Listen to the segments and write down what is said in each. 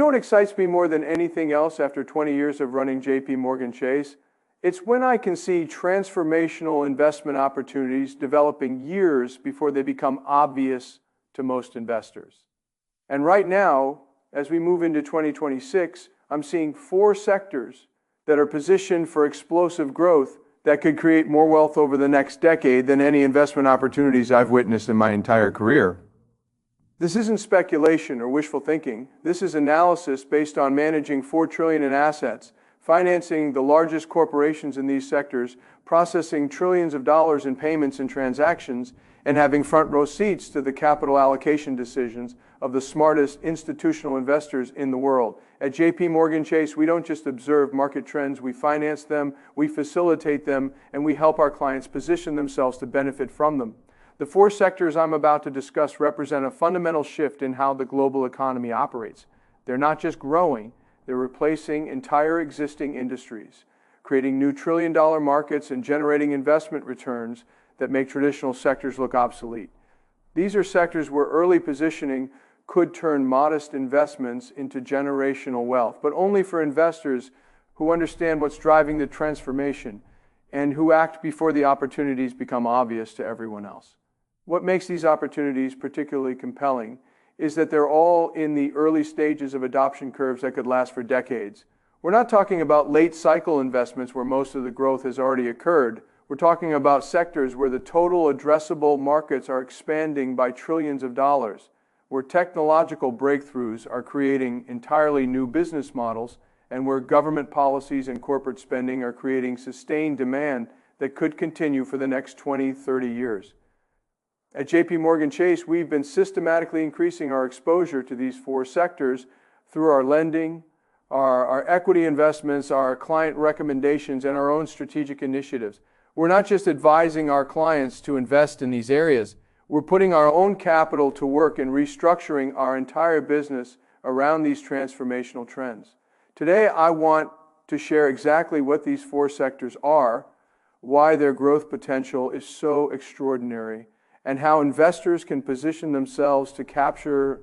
know what excites me more than anything else after 20 years of running JP Chase? It's when I can see transformational investment opportunities developing years before they become obvious to most investors. And right now, as we move into 2026, I'm seeing 4 sectors that are positioned for explosive growth that could create more wealth over the next decade than any investment opportunities I've witnessed in my entire career. This isn't speculation or wishful thinking. This is analysis based on managing $4 trillion in assets, financing the largest corporations in these sectors, processing trillions of dollars in payments and transactions, and having front row seats to the capital allocation decisions of the smartest institutional investors in the world. At JP Chase, we don't just observe market trends, we finance them, we facilitate them, and we help our clients position themselves to benefit from them. The 4 sectors I'm about to discuss represent a fundamental shift in how the global economy operates. They're not just growing, they're replacing entire existing industries, creating new trillion-dollar markets and generating investment returns that make traditional sectors look obsolete. These are sectors where early positioning could turn modest investments into generational wealth, but only for investors who understand what's driving the transformation and who act before the opportunities become obvious to everyone else. What makes these opportunities particularly compelling is that they're all in the early stages of adoption curves that could last for decades. We're not talking about late cycle investments where most of the growth has already occurred. We're talking about sectors where the total addressable markets are expanding by trillions of dollars, where technological breakthroughs are creating entirely new business models, and where government policies and corporate spending are creating sustained demand that could continue for the next 20, 30 years. At JP Chase, we've been systematically increasing our exposure to these 4 sectors through our lending, our equity investments, our client recommendations, and our own strategic initiatives. We're not just advising our clients to invest in these areas, we're putting our own capital to work and restructuring our entire business around these transformational trends. Today, I want to share exactly what these 4 sectors are, why their growth potential is so extraordinary, and how investors can position themselves to capture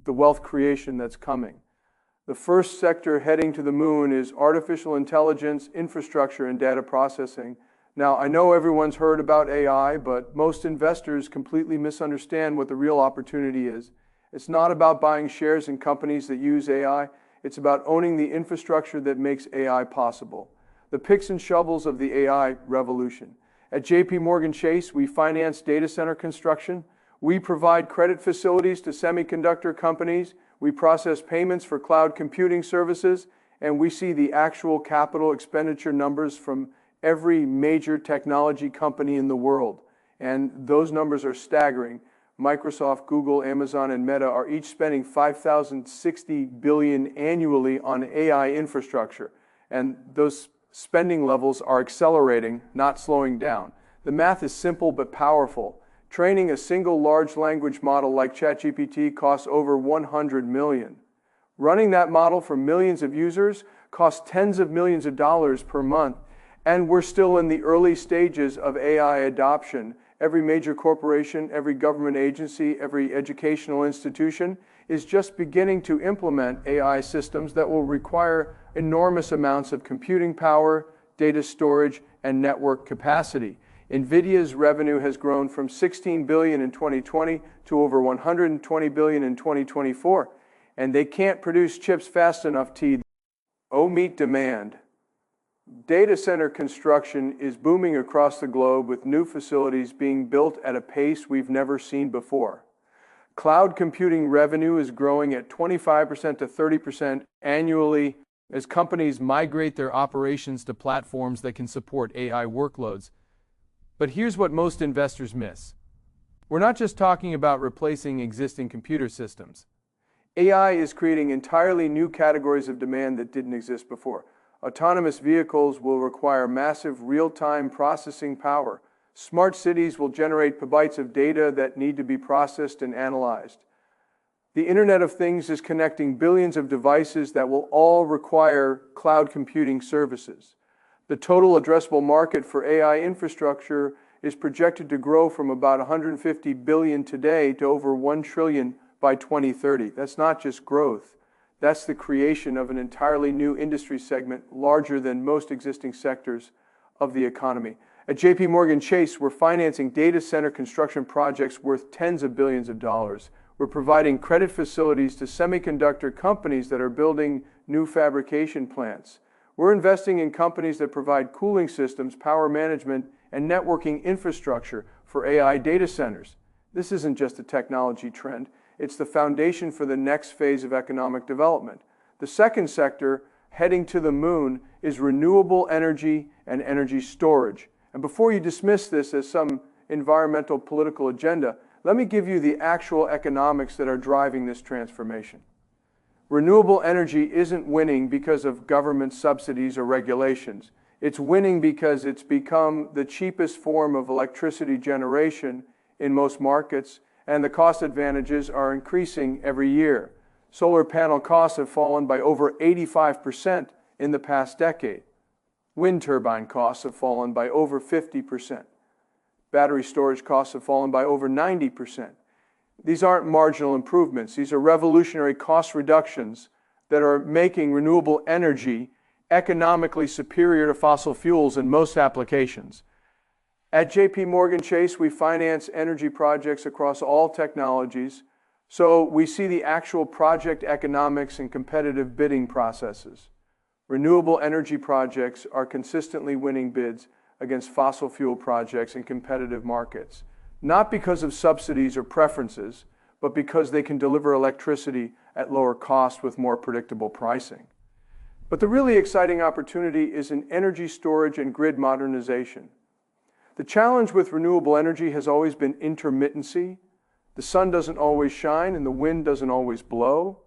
the wealth creation that's coming. The first sector heading to the moon is artificial intelligence, infrastructure, and data processing. Now, I know everyone's heard about AI, but most investors completely misunderstand what the real opportunity is. It's not about buying shares in companies that use AI. It's about owning the infrastructure that makes AI possible. The picks and shovels of the AI revolution. At JP Chase, we finance data center construction. We provide credit facilities to semiconductor companies. We process payments for cloud computing services. And we see the actual capital expenditure numbers from every major technology company in the world. And those numbers are staggering. Microsoft, Google, Amazon, and Meta are each spending $5,060 billion annually on AI infrastructure. And those spending levels are accelerating, not slowing down. The math is simple but powerful. Training a single large language model like ChatGPT costs over $100 million. Running that model for millions of users costs tens of millions of dollars per month. And we're still in the early stages of AI adoption. Every major corporation, every government agency, every educational institution is just beginning to implement AI systems that will require enormous amounts of computing power, data storage, and network capacity. NVIDIA's revenue has grown from $16 billion in 2020 to over $120 billion in 2024, and they can't produce chips fast enough to meet demand. Data center construction is booming across the globe with new facilities being built at a pace we've never seen before. Cloud computing revenue is growing at 25% to 30% annually as companies migrate their operations to platforms that can support AI workloads. But here's what most investors miss. We're not just talking about replacing existing computer systems. AI is creating entirely new categories of demand that didn't exist before. Autonomous vehicles will require massive real-time processing power. Smart cities will generate petabytes of data that need to be processed and analyzed. The Internet of Things is connecting billions of devices that will all require cloud computing services. The total addressable market for AI infrastructure is projected to grow from about $150 billion today to over $1 trillion by 2030. That's not just growth. That's the creation of an entirely new industry segment, larger than most existing sectors of the economy. At JP Morgan Chase, we're financing data center construction projects worth tens of billions of dollars. We're providing credit facilities to semiconductor companies that are building new fabrication plants. We're investing in companies that provide cooling systems, power management, and networking infrastructure for AI data centers. This isn't just a technology trend. It's the foundation for the next phase of economic development. The second sector, heading to the moon, is renewable energy and energy storage. And before you dismiss this as some environmental political agenda, let me give you the actual economics that are driving this transformation. Renewable energy isn't winning because of government subsidies or regulations. It's winning because it's become the cheapest form of electricity generation in most markets, and the cost advantages are increasing every year. Solar panel costs have fallen by over 85% in the past decade. Wind turbine costs have fallen by over 50%. Battery storage costs have fallen by over 90%. These aren't marginal improvements. These are revolutionary cost reductions that are making renewable energy economically superior to fossil fuels in most applications. At JP Morgan Chase, we finance energy projects across all technologies, so we see the actual project economics and competitive bidding processes. Renewable energy projects are consistently winning bids against fossil fuel projects in competitive markets, not because of subsidies or preferences, but because they can deliver electricity at lower cost with more predictable pricing. But the really exciting opportunity is in energy storage and grid modernization. The challenge with renewable energy has always been intermittency. The sun doesn't always shine and the wind doesn't always blow.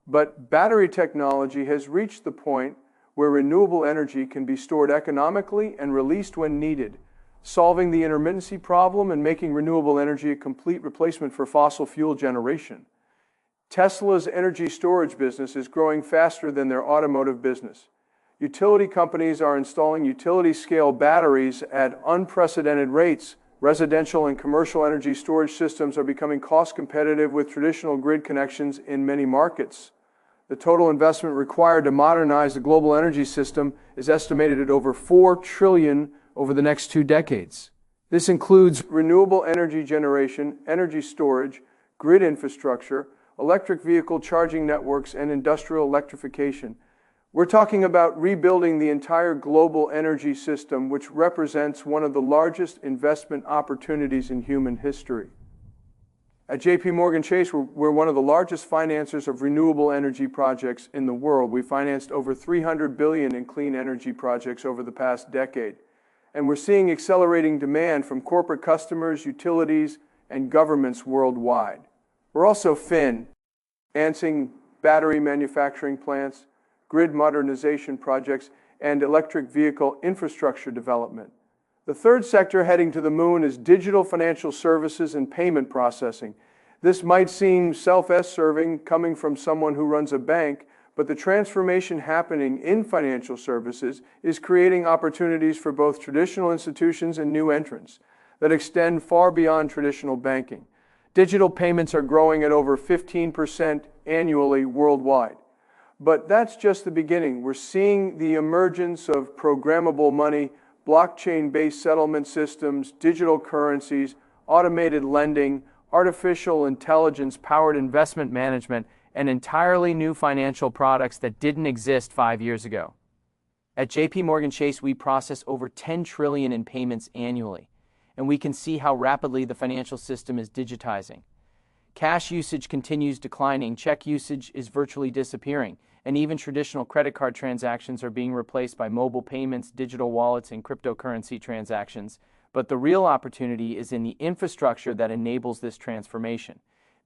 But battery technology has reached the point where renewable energy can be stored economically and released when needed, solving the intermittency problem and making renewable energy a complete replacement for fossil fuel generation. Tesla's energy storage business is growing faster than their automotive business. Utility companies are installing utility-scale batteries at unprecedented rates. Residential and commercial energy storage systems are becoming cost competitive with traditional grid connections in many markets. The total investment required to modernize the global energy system is estimated at over $4 trillion over the next 2 decades. This includes renewable energy generation, energy storage, grid infrastructure, electric vehicle charging networks, and industrial electrification. We're talking about rebuilding the entire global energy system, which represents one of the largest investment opportunities in human history. At JP Morgan Chase, we're one of the largest financiers of renewable energy projects in the world. We financed over $300 billion in clean energy projects over the past decade. And we're seeing accelerating demand from corporate customers, utilities, and governments worldwide. We're also financing battery manufacturing plants, grid modernization projects, and electric vehicle infrastructure development. The third sector heading to the moon is digital financial services and payment processing. This might seem self-serving coming from someone who runs a bank, but the transformation happening in financial services is creating opportunities for both traditional institutions and new entrants that extend far beyond traditional banking. Digital payments are growing at over 15% annually worldwide. But that's just the beginning. We're seeing the emergence of programmable money, blockchain-based settlement systems, digital currencies, automated lending, artificial intelligence-powered investment management, and entirely new financial products that didn't exist 5 years ago. At JP Morgan Chase, we process over $10 trillion in payments annually, and we can see how rapidly the financial system is digitizing. Cash usage continues declining, check usage is virtually disappearing, and even traditional credit card transactions are being replaced by mobile payments, digital wallets, and cryptocurrency transactions. But the real opportunity is in the infrastructure that enables this transformation.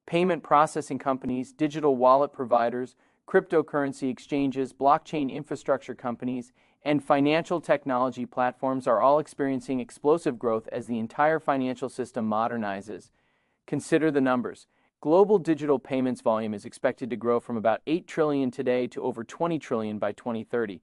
Payment processing companies, digital wallet providers, cryptocurrency exchanges, blockchain infrastructure companies, and financial technology platforms are all experiencing explosive growth as the entire financial system modernizes. Consider the numbers. Global digital payments volume is expected to grow from about $8 trillion today to over $20 trillion by 2030.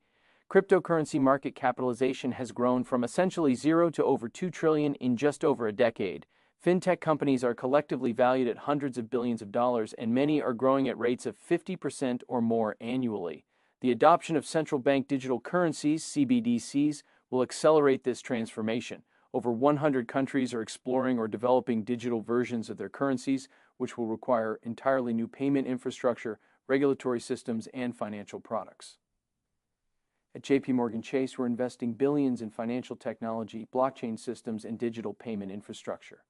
Cryptocurrency market capitalization has grown from essentially zero to over $2 trillion in just over a decade. Fintech companies are collectively valued at hundreds of billions of dollars, and many are growing at rates of 50% or more annually. The adoption of central bank digital currencies, CBDCs, will accelerate this transformation. Over 100 countries are exploring or developing digital versions of their currencies, which will require entirely new payment infrastructure, regulatory systems, and financial products. At JP Chase, we're investing billions in financial technology, blockchain systems, and digital payment infrastructure.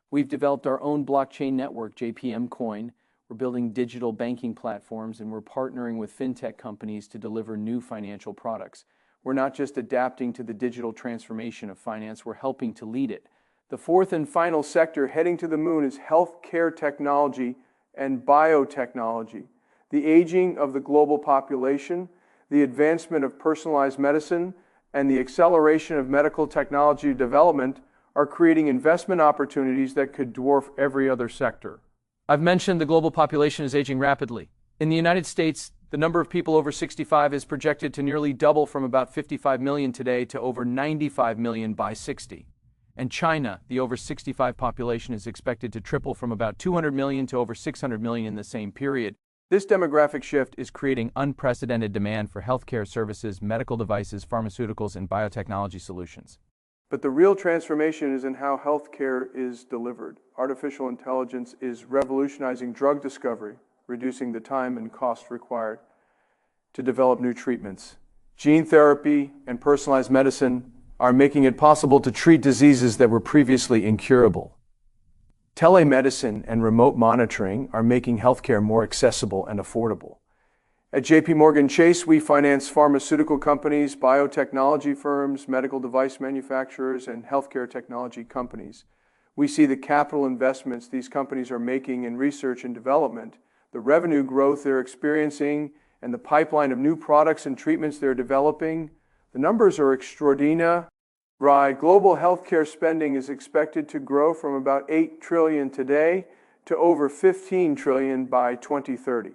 We've developed our own blockchain network, JPM Coin. We're building digital banking platforms, and we're partnering with fintech companies to deliver new financial products. We're not just adapting to the digital transformation of finance, we're helping to lead it. The fourth and final sector heading to the moon is healthcare technology and biotechnology. The aging of the global population, the advancement of personalized medicine, and the acceleration of medical technology development are creating investment opportunities that could dwarf every other sector. I've mentioned the global population is aging rapidly. In the United States, the number of people over 65 is projected to nearly double from about 55 million today to over 95 million by 60. And China, the over 65 population is expected to triple from about 200 million to over 600 million in the same period. This demographic shift is creating unprecedented demand for healthcare services, medical devices, pharmaceuticals, and biotechnology solutions. But the real transformation is in how healthcare is delivered. Artificial intelligence is revolutionizing drug discovery, reducing the time and cost required to develop new treatments. Gene therapy and personalized medicine are making it possible to treat diseases that were previously incurable. Telemedicine and remote monitoring are making healthcare more accessible and affordable. At JP Chase, we finance pharmaceutical companies, biotechnology firms, medical device manufacturers, and healthcare technology companies. We see the capital investments these companies are making in research and development, the revenue growth they're experiencing, and the pipeline of new products and treatments they're developing. The numbers are extraordinary. Global healthcare spending is expected to grow from about $8 trillion today to over $15 trillion by 2030.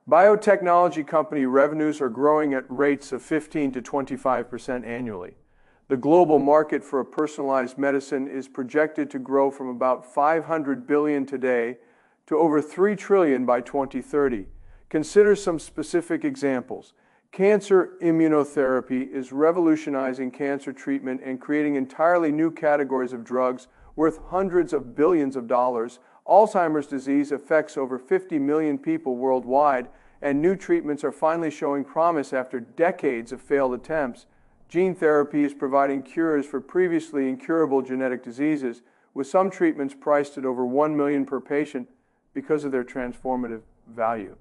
Biotechnology company revenues are growing at rates of 15 to 25% annually. The global market for personalized medicine is projected to grow from about $500 billion today to over $3 trillion by 2030. Consider some specific examples. Cancer immunotherapy is revolutionizing cancer treatment and creating entirely new categories of drugs worth hundreds of billions of dollars. Alzheimer's disease affects over 50 million people worldwide, and new treatments are finally showing promise after decades of failed attempts. Gene therapy is providing cures for previously incurable genetic diseases, with some treatments priced at over $1 million per patient because of their transformative value.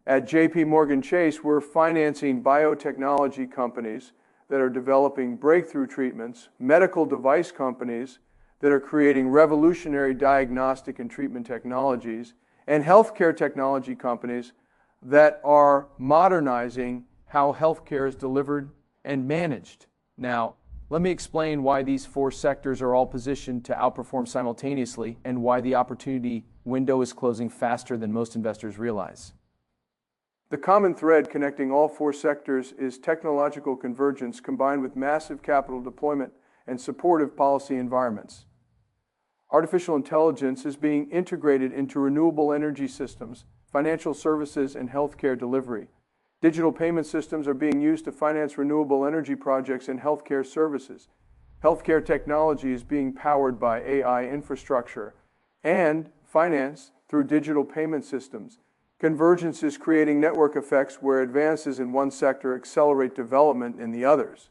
At JP Chase, we're financing biotechnology companies that are developing breakthrough treatments, medical device companies that are creating revolutionary diagnostic and treatment technologies, and healthcare technology companies that are modernizing how healthcare is delivered and managed. Now, let me explain why these four sectors are all positioned to outperform simultaneously and why the opportunity window is closing faster than most investors realize. The common thread connecting all four sectors is technological convergence combined with massive capital deployment and supportive policy environments. Artificial intelligence is being integrated into renewable energy systems, financial services, and healthcare delivery. Digital payment systems are being used to finance renewable energy projects and healthcare services. Healthcare technology is being powered by AI infrastructure and financed through digital payment systems. Convergence is creating network effects where advances in one sector accelerate development in the others.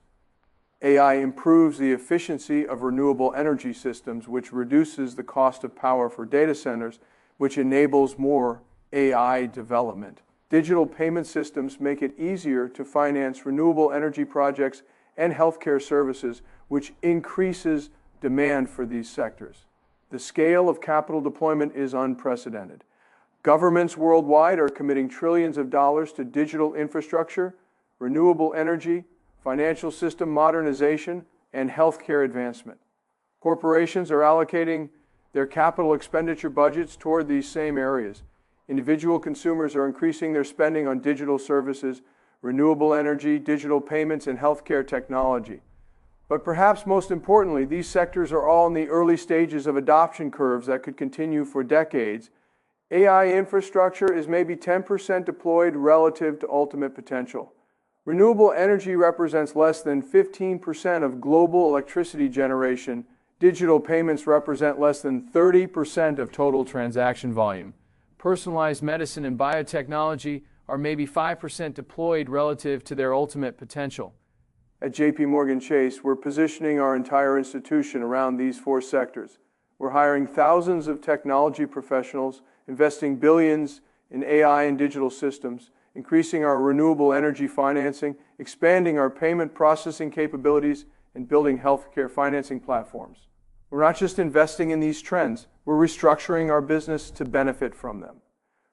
AI improves the efficiency of renewable energy systems, which reduces the cost of power for data centers, which enables more AI development. Digital payment systems make it easier to finance renewable energy projects and healthcare services, which increases demand for these sectors. The scale of capital deployment is unprecedented. Governments worldwide are committing trillions of dollars to digital infrastructure, renewable energy, financial system modernization, and healthcare advancement. Corporations are allocating their capital expenditure budgets toward these same areas. Individual consumers are increasing their spending on digital services, renewable energy, digital payments, and healthcare technology. But perhaps most importantly, these sectors are all in the early stages of adoption curves that could continue for decades. AI infrastructure is maybe 10% deployed relative to ultimate potential. Renewable energy represents less than 15% of global electricity generation. Digital payments represent less than 30% of total transaction volume. Personalized medicine and biotechnology are maybe 5% deployed relative to their ultimate potential. At JP Morgan Chase, we're positioning our entire institution around these four sectors. We're hiring thousands of technology professionals, investing billions in AI and digital systems, increasing our renewable energy financing, expanding our payment processing capabilities, and building healthcare financing platforms. We're not just investing in these trends, we're restructuring our business to benefit from them.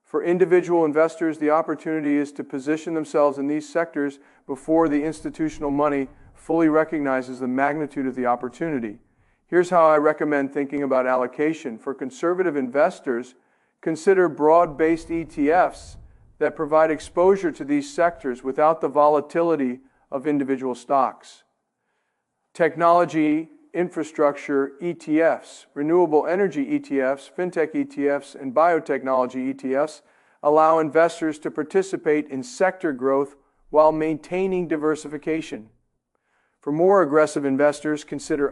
For individual investors, the opportunity is to position themselves in these sectors before the institutional money fully recognizes the magnitude of the opportunity. Here's how I recommend thinking about allocation. For conservative investors, consider broad-based ETFs that provide exposure to these sectors without the volatility of individual stocks. Technology, infrastructure ETFs, renewable energy ETFs, fintech ETFs, and biotechnology ETFs allow investors to participate in sector growth while maintaining diversification. For more aggressive investors, consider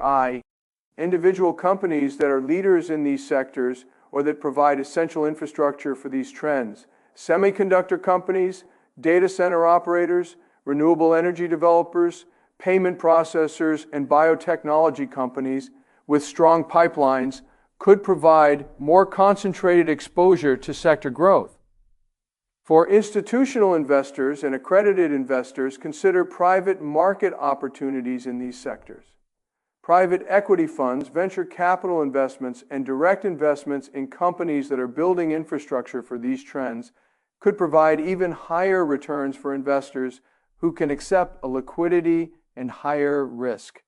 individual companies that are leaders in these sectors or that provide essential infrastructure for these trends. Semiconductor companies, data center operators, renewable energy developers, payment processors, and biotechnology companies with strong pipelines could provide more concentrated exposure to sector growth. For institutional investors and accredited investors, consider private market opportunities in these sectors. Private equity funds, venture capital investments, and direct investments in companies that are building infrastructure for these trends could provide even higher returns for investors who can accept a liquidity and higher risk.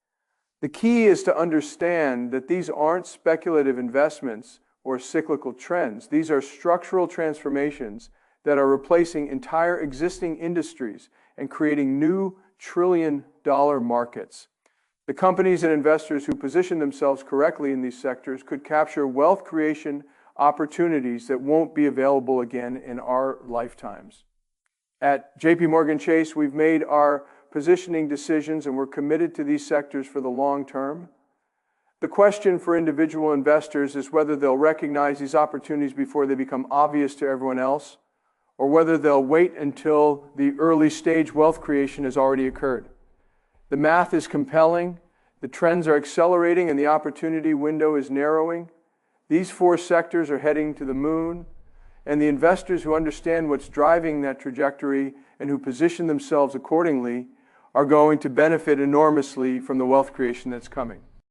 The key is to understand that these aren't speculative investments or cyclical trends. These are structural transformations that are replacing entire existing industries and creating new trillion-dollar markets. The companies and investors who position themselves correctly in these sectors could capture wealth creation opportunities that won't be available again in our lifetimes. At JP Morgan Chase, we've made our positioning decisions and we're committed to these sectors for the long term. The question for individual investors is whether they'll recognize these opportunities before they become obvious to everyone else, or whether they'll wait until the early stage wealth creation has already occurred. The math is compelling, the trends are accelerating, and the opportunity window is narrowing. These four sectors are heading to the moon, and the investors who understand what's driving that trajectory and who position themselves accordingly are going to benefit enormously from the wealth creation that's coming.